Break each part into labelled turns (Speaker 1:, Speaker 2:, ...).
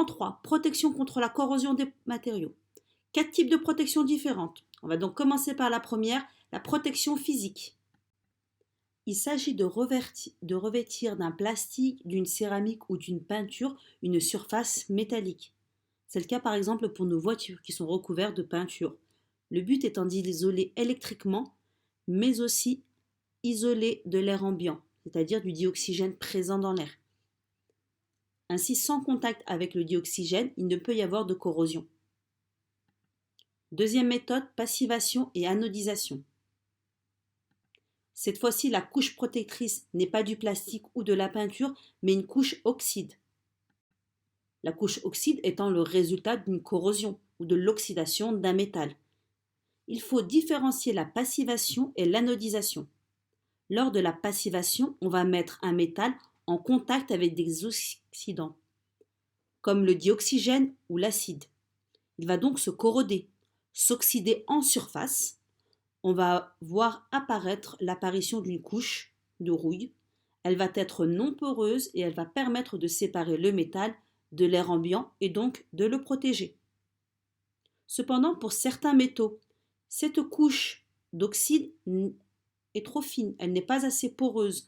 Speaker 1: 3. Protection contre la corrosion des matériaux. 4 types de protection différentes. On va donc commencer par la première, la protection physique. Il s'agit de revêtir d'un plastique, d'une céramique ou d'une peinture une surface métallique. C'est le cas par exemple pour nos voitures qui sont recouvertes de peinture. Le but étant d'isoler électriquement, mais aussi isoler de l'air ambiant, c'est-à-dire du dioxygène présent dans l'air. Ainsi, sans contact avec le dioxygène, il ne peut y avoir de corrosion. Deuxième méthode, passivation et anodisation. Cette fois-ci, la couche protectrice n'est pas du plastique ou de la peinture, mais une couche oxyde. La couche oxyde étant le résultat d'une corrosion ou de l'oxydation d'un métal. Il faut différencier la passivation et l'anodisation. Lors de la passivation, on va mettre un métal en contact avec des oxydants, comme le dioxygène ou l'acide. Il va donc se corroder, s'oxyder en surface. On va voir apparaître l'apparition d'une couche de rouille. Elle va être non poreuse et elle va permettre de séparer le métal de l'air ambiant et donc de le protéger. Cependant, pour certains métaux, cette couche d'oxyde est trop fine, elle n'est pas assez poreuse.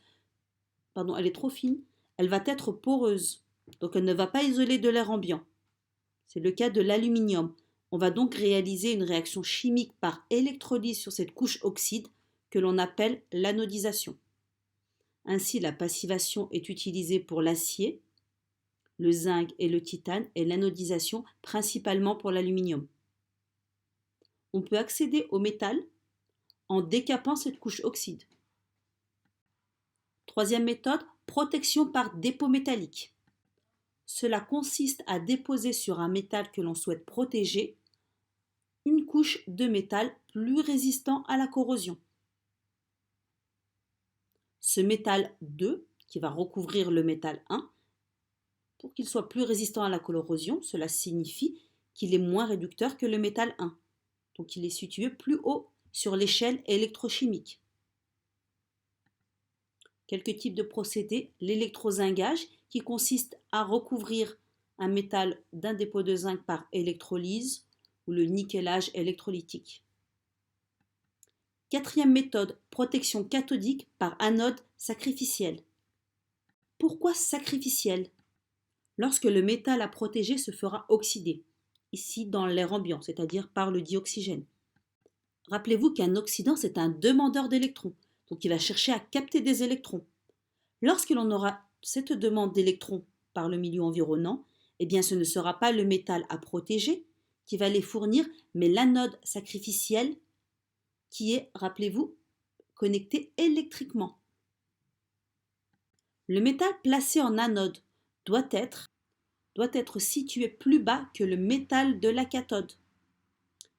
Speaker 1: Elle est trop fine, elle va être poreuse, donc elle ne va pas isoler de l'air ambiant. C'est le cas de l'aluminium. On va donc réaliser une réaction chimique par électrolyse sur cette couche oxyde que l'on appelle l'anodisation. Ainsi, la passivation est utilisée pour l'acier, le zinc et le titane et l'anodisation principalement pour l'aluminium. On peut accéder au métal en décapant cette couche oxyde. Troisième méthode, protection par dépôt métallique. Cela consiste à déposer sur un métal que l'on souhaite protéger une couche de métal plus résistant à la corrosion. Ce métal 2, qui va recouvrir le métal 1, pour qu'il soit plus résistant à la corrosion, cela signifie qu'il est moins réducteur que le métal 1. Donc il est situé plus haut sur l'échelle électrochimique. Quelques types de procédés, l'électrozingage qui consiste à recouvrir un métal d'un dépôt de zinc par électrolyse ou le nickelage électrolytique. Quatrième méthode, protection cathodique par anode sacrificielle. Pourquoi sacrificielle? Lorsque le métal à protéger se fera oxyder, ici dans l'air ambiant, c'est-à-dire par le dioxygène. Rappelez-vous qu'un oxydant, c'est un demandeur d'électrons, donc il va chercher à capter des électrons. Lorsque l'on aura cette demande d'électrons par le milieu environnant, eh bien ce ne sera pas le métal à protéger qui va les fournir, mais l'anode sacrificielle qui est, rappelez-vous, connectée électriquement. Le métal placé en anode doit être situé plus bas que le métal de la cathode.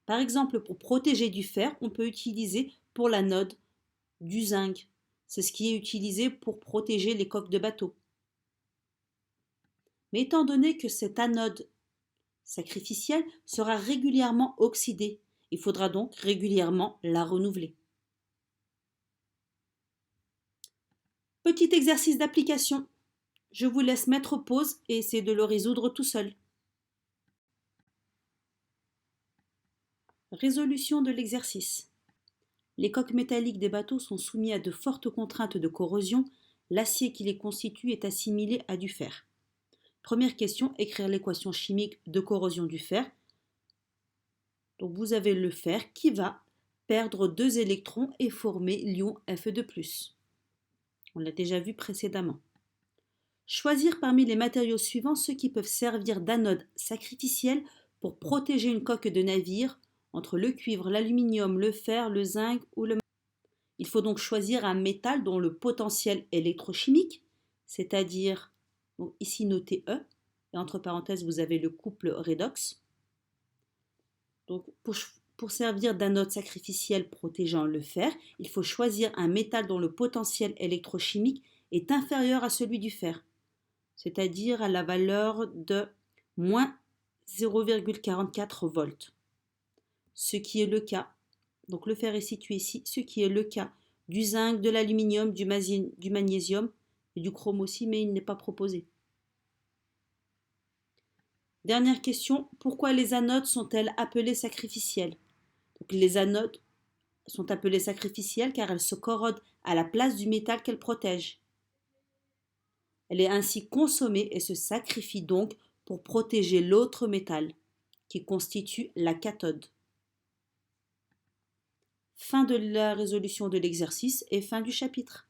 Speaker 1: Par exemple, pour protéger du fer, on peut utiliser pour l'anode du zinc. C'est ce qui est utilisé pour protéger les coques de bateau. Mais étant donné que cette anode sacrificielle sera régulièrement oxydée, il faudra donc régulièrement la renouveler. Petit exercice d'application. Je vous laisse mettre pause et essayer de le résoudre tout seul. Résolution de l'exercice. Les coques métalliques des bateaux sont soumises à de fortes contraintes de corrosion. L'acier qui les constitue est assimilé à du fer. Première question, écrire l'équation chimique de corrosion du fer. Donc vous avez le fer qui va perdre 2 électrons et former l'ion Fe2+. On l'a déjà vu précédemment. Choisir parmi les matériaux suivants ceux qui peuvent servir d'anode sacrificielle pour protéger une coque de navire entre le cuivre, l'aluminium, le fer, le zinc ou le... Il faut donc choisir un métal dont le potentiel électrochimique, c'est-à-dire, ici noté E, et entre parenthèses vous avez le couple redox. Donc pour servir d'anode sacrificielle protégeant le fer, il faut choisir un métal dont le potentiel électrochimique est inférieur à celui du fer, c'est-à-dire à la valeur de moins 0,44 volts. Ce qui est le cas, donc le fer est situé ici, ce qui est le cas du zinc, de l'aluminium, du magnésium et du chrome aussi, mais il n'est pas proposé. Dernière question, pourquoi les anodes sont-elles appelées sacrificielles? Donc, les anodes sont appelées sacrificielles car elles se corrodent à la place du métal qu'elles protègent. Elle est ainsi consommée et se sacrifie donc pour protéger l'autre métal, qui constitue la cathode. Fin de la résolution de l'exercice et fin du chapitre.